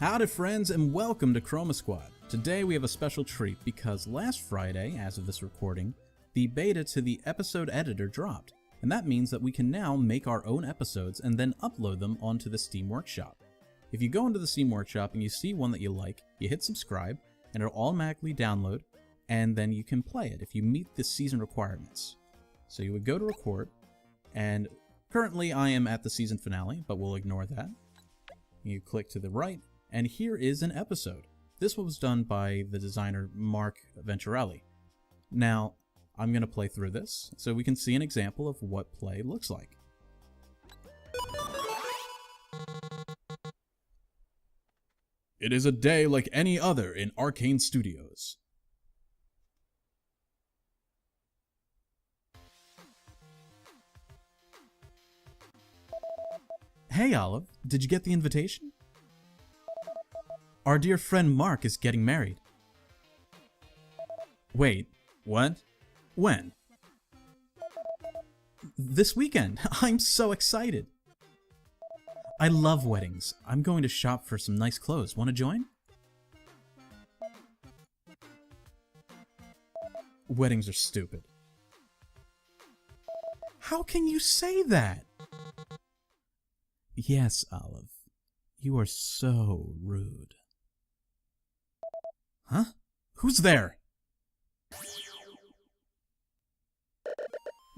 Howdy friends and welcome to Chroma Squad. Today we have a special treat because last Friday, as of this recording, the beta to the episode editor dropped, and that means that we can now make our own episodes and then upload them onto the Steam Workshop. If you go into the Steam Workshop and you see one that you like, you hit subscribe and it'll automatically download, and then you can play it if you meet the season requirements. So you would go to record, and currently I am at the season finale, but we'll ignore that. You click to the right, and here is an episode. This was done by the designer Mark Venturelli. Now, I'm going to play through this so we can see an example of what play looks like. It is a day like any other in Arcane Studios. Hey Olive, did you get the invitation? Our dear friend Mark is getting married. Wait, what? When? This weekend. I'm so excited. I love weddings. I'm going to shop for some nice clothes. Want to join? Weddings are stupid. How can you say that? Yes, Olive. You are so rude. Huh? Who's there?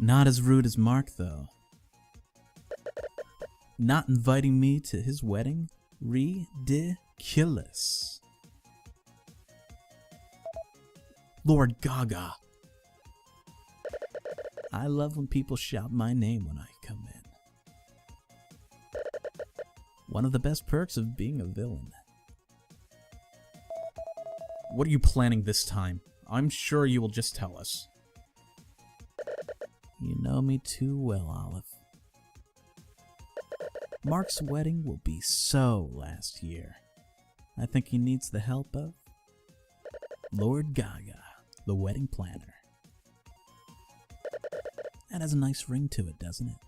Not as rude as Mark, though. Not inviting me to his wedding? Ridiculous. Lord Gaga. I love when people shout my name when I come in. One of the best perks of being a villain. What are you planning this time? I'm sure you will just tell us. You know me too well, Olive. Mark's wedding will be so last year. I think he needs the help of Lord Gaga, the wedding planner. That has a nice ring to it, doesn't it?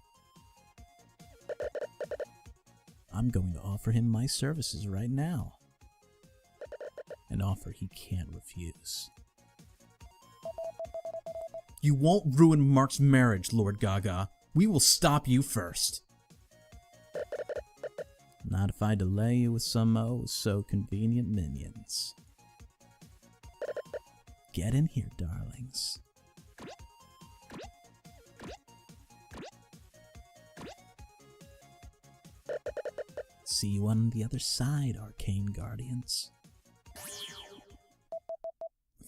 I'm going to offer him my services right now. An offer he can't refuse. You won't ruin Mark's marriage, Lord Gaga. We will stop you first. Not if I delay you with some so convenient minions. Get in here, darlings. See you on the other side, Arcane Guardians.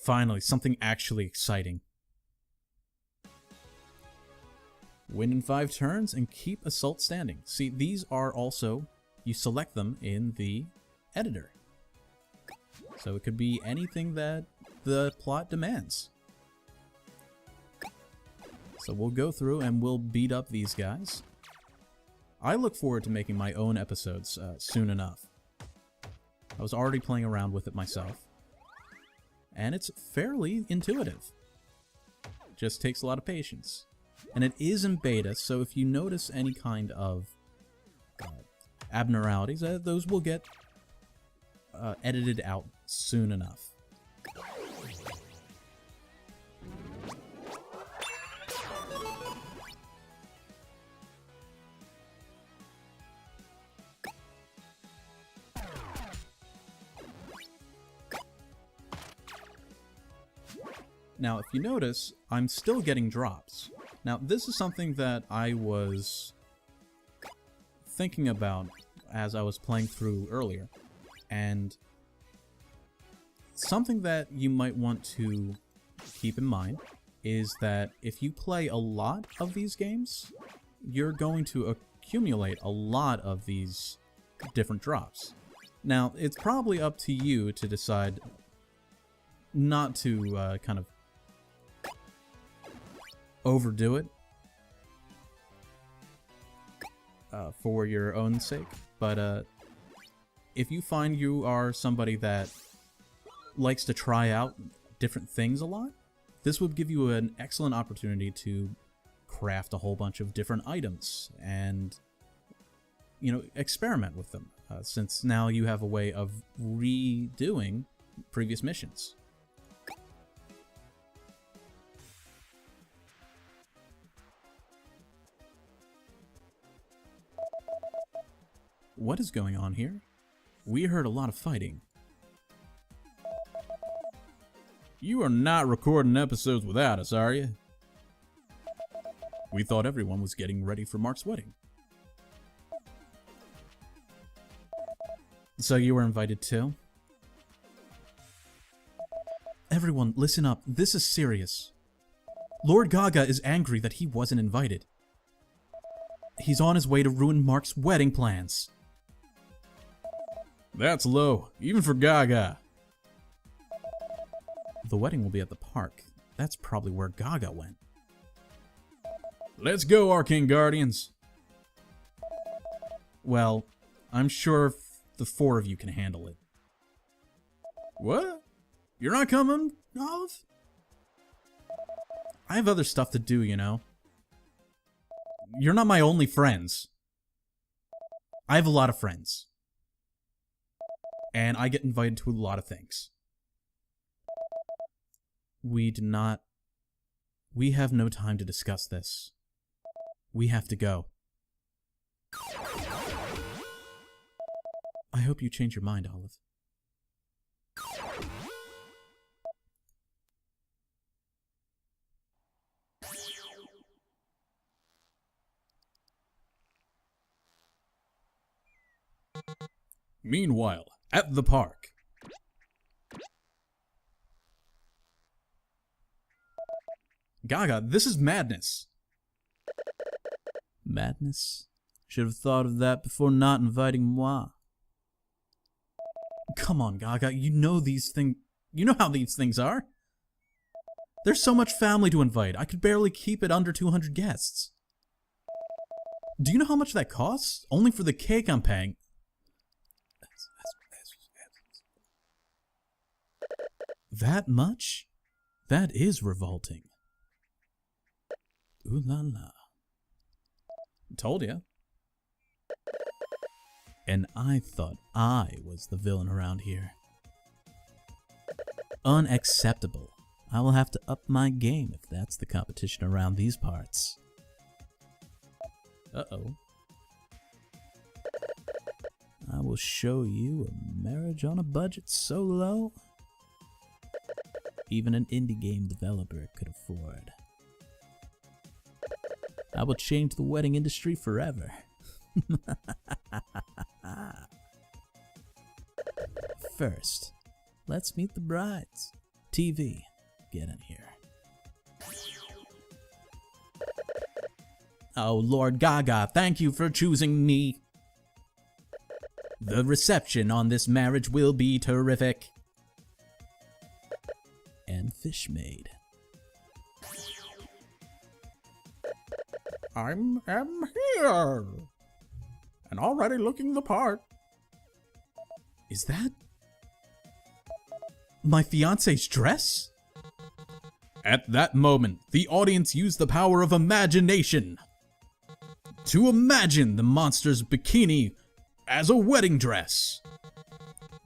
Finally, something actually exciting. Win in 5 turns and keep Assault standing. See, these are also, you select them in the editor. So it could be anything that the plot demands. So we'll go through and we'll beat up these guys. I look forward to making my own episodes soon enough. I was already playing around with it myself. And it's fairly intuitive. Just takes a lot of patience. And it is in beta, so if you notice any kind of abnormalities, those will get edited out soon enough. Now, if you notice, I'm still getting drops. Now, this is something that I was thinking about as I was playing through earlier, and something that you might want to keep in mind is that if you play a lot of these games, you're going to accumulate a lot of these different drops. Now, it's probably up to you to decide not to kind of overdo it for your own sake, but if you find you are somebody that likes to try out different things a lot, this would give you an excellent opportunity to craft a whole bunch of different items and, you know, experiment with them. since now you have a way of redoing previous missions. What is going on here? We heard a lot of fighting. You are not recording episodes without us, are you? We thought everyone was getting ready for Mark's wedding. So you were invited too? Everyone, listen up. This is serious. Lord Gaga is angry that he wasn't invited. He's on his way to ruin Mark's wedding plans. That's low, even for Gaga. The wedding will be at the park. That's probably where Gaga went. Let's go, Arcane Guardians. Well, I'm sure the 4 of you can handle it. What? You're not coming, Olive? I have other stuff to do, you know. You're not my only friends. I have a lot of friends. And I get invited to a lot of things. We have no time to discuss this. We have to go. I hope you change your mind, Olive. Meanwhile, at the park. Gaga, this is madness. Madness? Should have thought of that before not inviting moi. Come on, Gaga, you know how these things are. There's so much family to invite, I could barely keep it under 200 guests. Do you know how much that costs? Only for the cake I'm paying. That much? That is revolting. Ooh la la. Told ya. And I thought I was the villain around here. Unacceptable. I will have to up my game if that's the competition around these parts. Uh-oh. I will show you a marriage on a budget so low, even an indie game developer could afford. I will change the wedding industry forever. First, let's meet the brides. TV, get in here. Oh, Lord Gaga, thank you for choosing me. The reception on this marriage will be terrific. And fish maid. I'm here. And already looking the part. Is that my fiance's dress? At that moment, the audience used the power of imagination to imagine the monster's bikini as a wedding dress.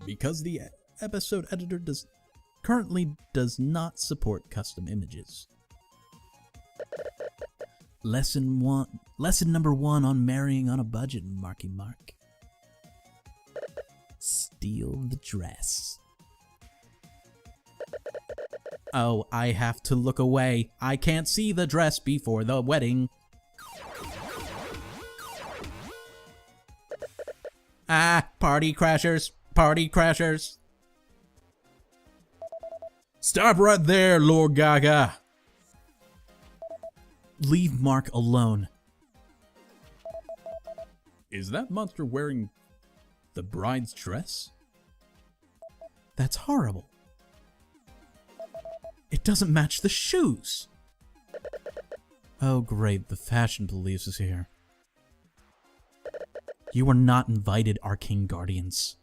Because the episode editor currently does not support custom images. Lesson number 1 on marrying on a budget, Marky Mark. Steal the dress. Oh, I have to look away. I can't see the dress before the wedding. Ah, party crashers, party crashers. Stop right there, Lord Gaga. Leave Mark alone. Is that monster wearing the bride's dress? That's horrible. It doesn't match the shoes. Oh great, the fashion police is here. You are not invited, Arcane Guardians.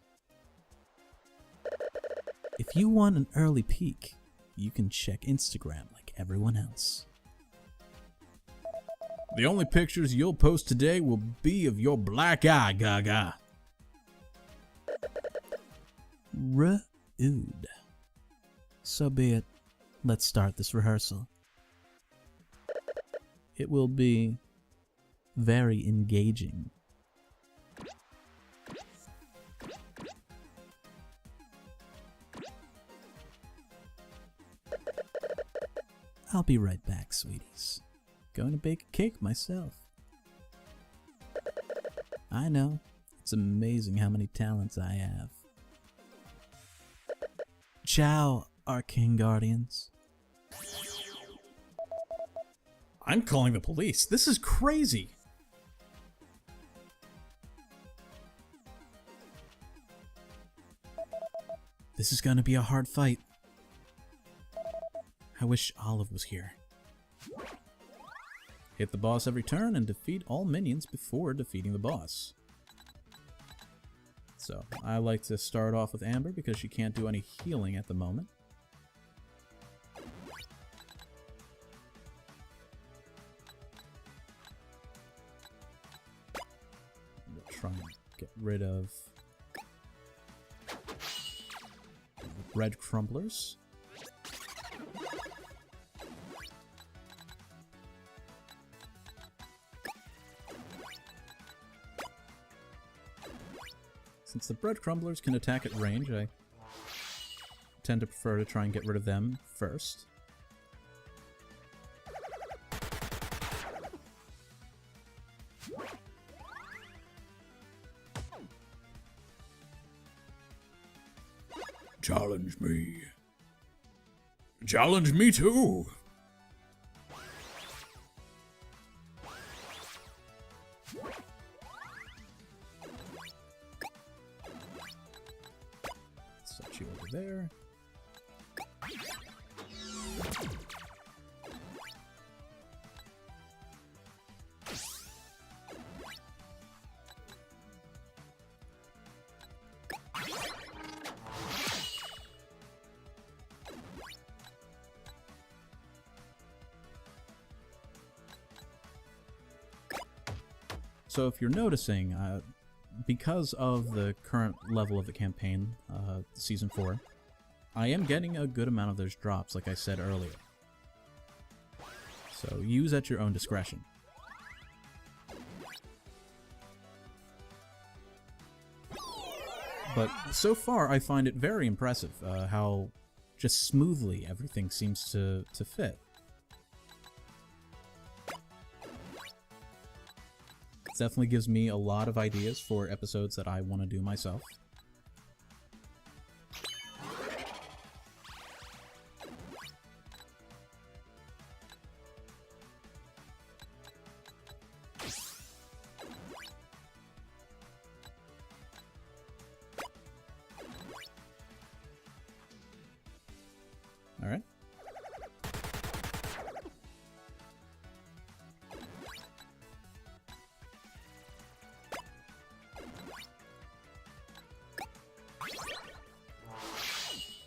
If you want an early peek, you can check Instagram like everyone else. The only pictures you'll post today will be of your black eye, Gaga. Rude. So be it. Let's start this rehearsal. It will be very engaging. I'll be right back, sweeties. Going to bake a cake myself. I know. It's amazing how many talents I have. Ciao, Arcane Guardians. I'm calling the police. This is crazy. This is gonna be a hard fight. I wish Olive was here. Hit the boss every turn and defeat all minions before defeating the boss. So, I like to start off with Amber because she can't do any healing at the moment. We'll try and get rid of the bread crumblers. Since the bread crumblers can attack at range, I tend to prefer to try and get rid of them first. Challenge me. Challenge me too. Set you over there. So if you're noticing, because of the current level of the campaign, Season 4, I am getting a good amount of those drops, like I said earlier. So use at your own discretion. But so far, I find it very impressive how just smoothly everything seems to fit. Definitely gives me a lot of ideas for episodes that I want to do myself. All right.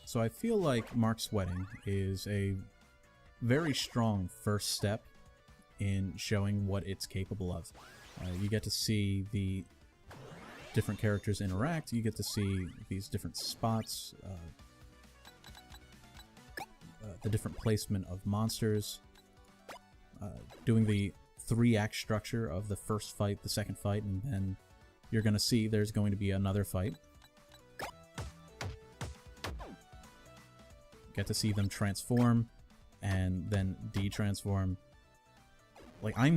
So I feel like Mark's wedding is a very strong first step in showing what it's capable of. You get to see the different characters interact, you get to see these different spots, the different placement of monsters, doing the 3-act structure of the first fight, the second fight, and then you're going to see there's going to be another fight. Get to see them transform and then de-transform. Like, I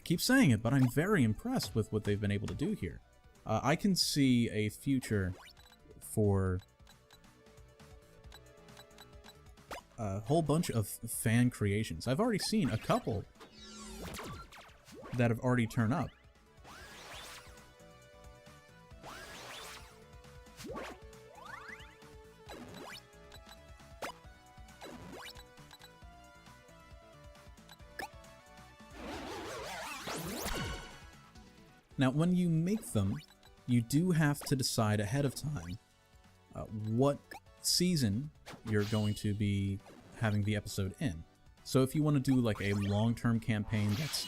keep saying it, but I'm very impressed with what they've been able to do here. I can see a future for a whole bunch of fan creations. I've already seen a couple that have already turned up. Now, when you make them, you do have to decide ahead of time what season you're going to be having the episode in. So if you want to do like a long-term campaign that's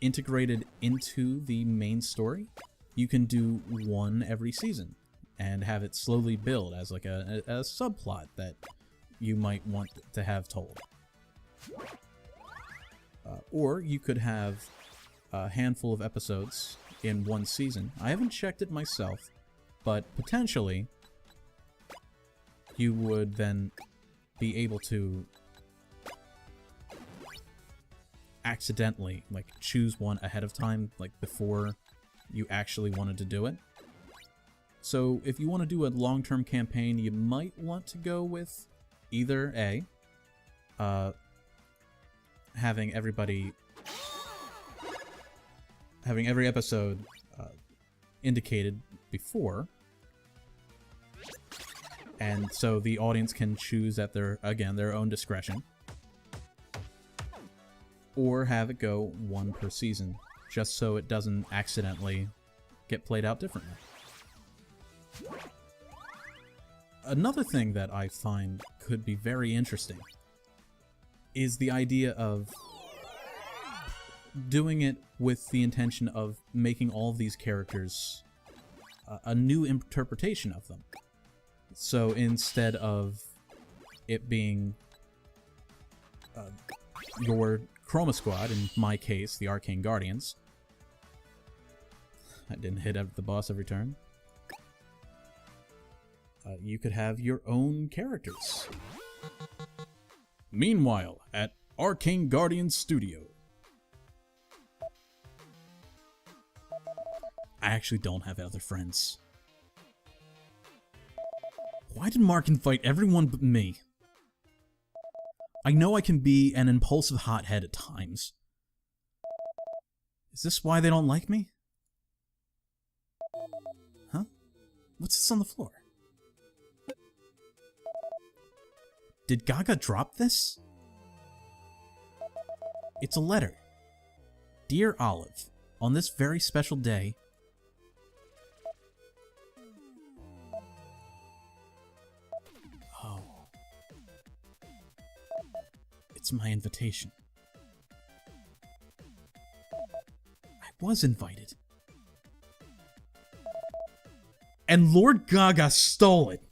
integrated into the main story, you can do one every season. and have it slowly build as like a subplot that you might want to have told. Or you could have a handful of episodes in one season. I haven't checked it myself, but potentially you would then be able to accidentally like choose one ahead of time, like before you actually wanted to do it. So if you want to do a long-term campaign, you might want to go with either A, having every episode indicated before, and so the audience can choose at their own discretion, or have it go one per season, just so it doesn't accidentally get played out differently. Another thing that I find could be very interesting is the idea of doing it with the intention of making all of these characters a new interpretation of them. So instead of it being your Chroma Squad, in my case, the Arcane Guardians. I didn't hit the boss every turn. You could have your own characters. Meanwhile, at Arcane Guardians Studio. I actually don't have other friends. Why did Mark invite everyone but me? I know I can be an impulsive hothead at times. Is this why they don't like me? Huh? What's this on the floor? Did Gaga drop this? It's a letter. Dear Olive, on this very special day... Oh. It's my invitation. I was invited. And Lord Gaga stole it.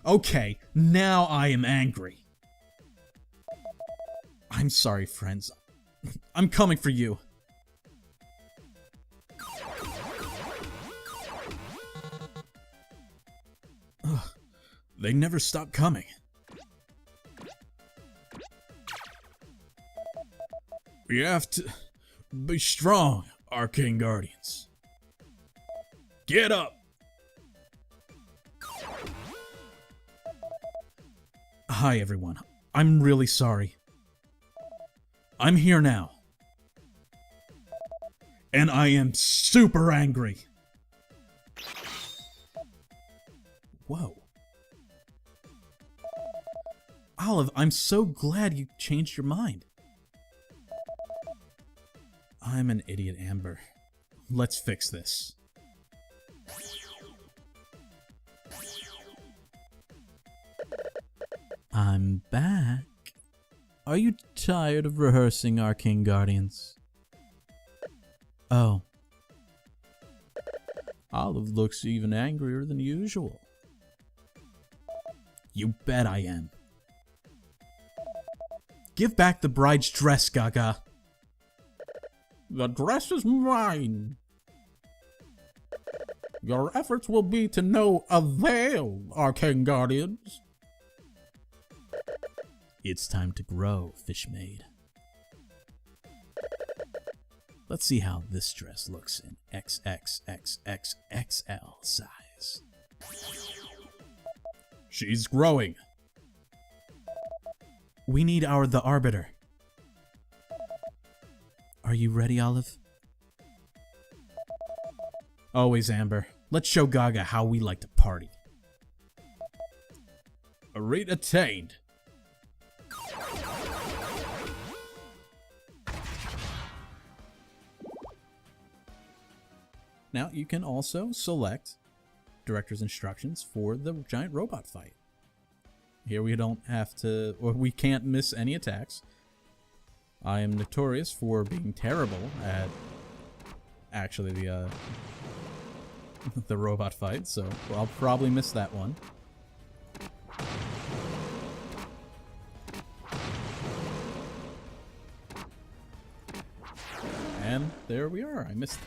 Okay, now I am angry. I'm sorry, friends. I'm coming for you. Ugh, they never stop coming. We have to be strong, Arcane Guardians. Get up! Hi, everyone. I'm really sorry. I'm here now. And I am super angry. Whoa. Olive, I'm so glad you changed your mind. I'm an idiot, Amber. Let's fix this. I'm back. Are you tired of rehearsing, Arcane Guardians? Oh. Olive looks even angrier than usual. You bet I am. Give back the bride's dress, Gaga. The dress is mine. Your efforts will be to no avail, Arcane Guardians. It's time to grow, Fishmaid. Let's see how this dress looks in XXXXXL size. She's growing. We need the Arbiter. Are you ready, Olive? Always, Amber. Let's show Gaga how we like to party. A rate attained. Now, you can also select director's instructions for the giant robot fight. Here we don't have to, or we can't miss any attacks. I am notorious for being terrible at actually the robot fight, so I'll probably miss that one. And there we are. I missed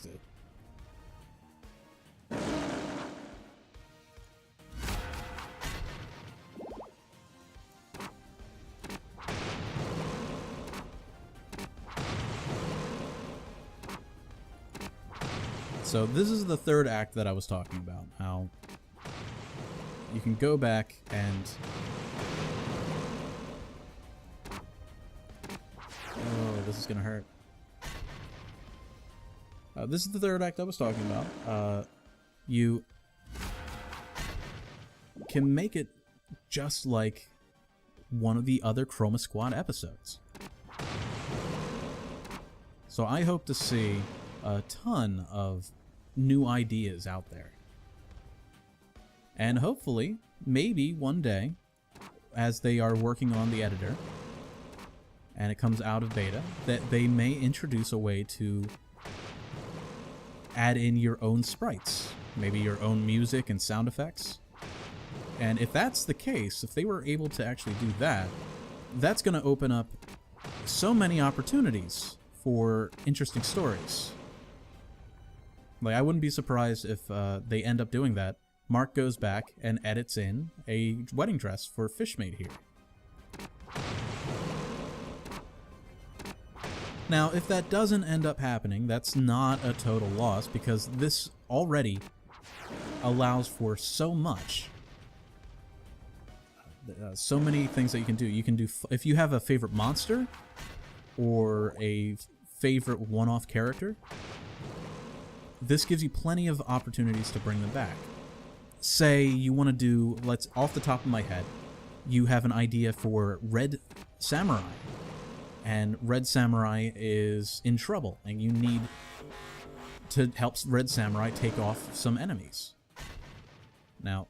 it. So this is the third act that I was talking about. How you can go back and... Oh, this is gonna hurt. This is the third act I was talking about. You can make it just like one of the other Chroma Squad episodes. So I hope to see a ton of new ideas out there. And hopefully, maybe one day, as they are working on the editor, and it comes out of beta, that they may introduce a way to add in your own sprites, maybe your own music and sound effects. And if that's the case, if they were able to actually do that, that's going to open up so many opportunities for interesting stories. Like, I wouldn't be surprised if they end up doing that. Mark goes back and edits in a wedding dress for Fishmate here. Now, if that doesn't end up happening, that's not a total loss, because this already allows for so much. So many things that you can do. You can do, if you have a favorite monster, or a favorite one-off character, this gives you plenty of opportunities to bring them back. Say you want to do, let's, off the top of my head, you have an idea for Red Samurai. And Red Samurai is in trouble, and you need to help Red Samurai take off some enemies. Now,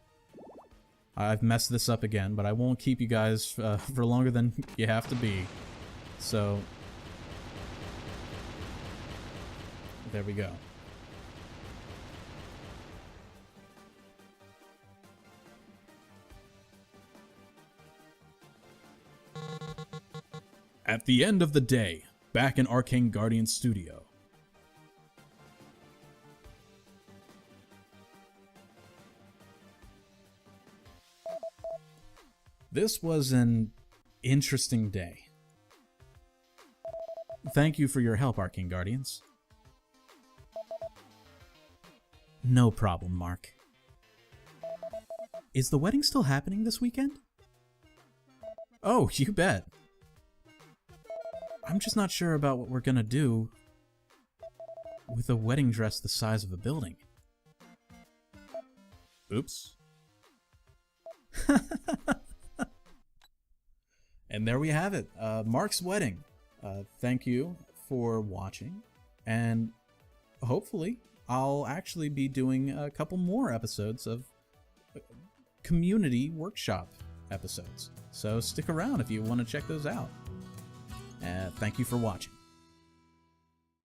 I've messed this up again, but I won't keep you guys for longer than you have to be. So, there we go. At the end of the day, back in Arcane Guardian Studio. This was an interesting day. Thank you for your help, Arcane Guardians. No problem, Mark. Is the wedding still happening this weekend? Oh, you bet. I'm just not sure about what we're gonna do with a wedding dress the size of a building. Oops. And there we have it. Mark's wedding. Thank you for watching. And hopefully, I'll actually be doing a couple more episodes of community workshop episodes. So stick around if you want to check those out. Thank you for watching.